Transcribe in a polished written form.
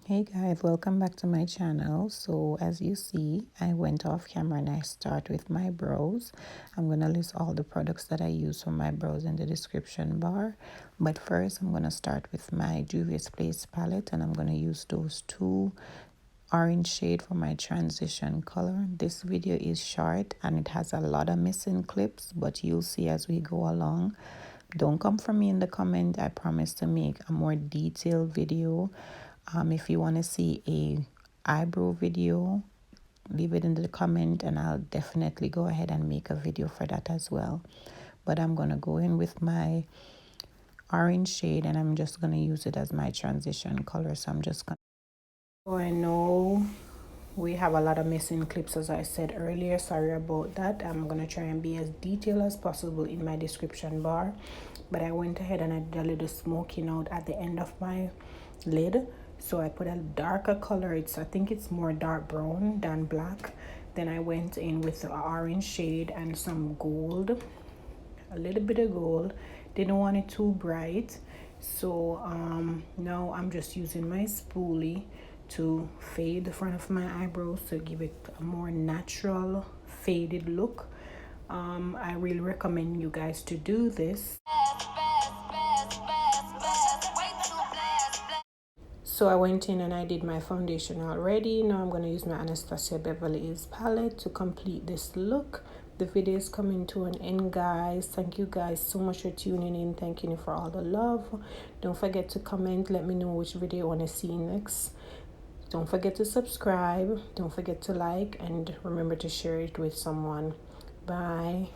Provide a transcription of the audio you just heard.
Hey guys, welcome back to my channel. So as you see, I went off camera and I start with my brows. I'm going to list all the products that I use for my brows in the description bar. But first, I'm going to start with my Juvia's Place palette, and I'm going to use those two orange shade for my transition color. This video is short and it has a lot of missing clips, but you'll see as we go along. Don't come for me in the comment. I promise to make a more detailed video. If you want to see a eyebrow video, leave it in the comment and I'll definitely go ahead and make a video for that as well. But I'm going to go in with my orange shade and I'm just going to use it as my transition color. So I'm just going to... So I know we have a lot of missing clips, as I said earlier. Sorry about that. I'm going to try and be as detailed as possible in my description bar. But I went ahead and I did a little smoking out at the end of my lid. So I put a darker color. I think it's more dark brown than black. Then I went in with the orange shade and some gold, a little bit of gold. Didn't want it too bright. So now I'm just using my spoolie to fade the front of my eyebrows to give it a more natural faded look. I really recommend you guys to do this. So I went in and I did my foundation already. Now I'm going to use my Anastasia Beverly Hills palette to complete this look. The video is coming to an end, guys. Thank you guys so much for tuning in. Thank you for all the love. Don't forget to comment. Let me know which video you want to see next. Don't forget to subscribe. Don't forget to like. And remember to share it with someone. Bye.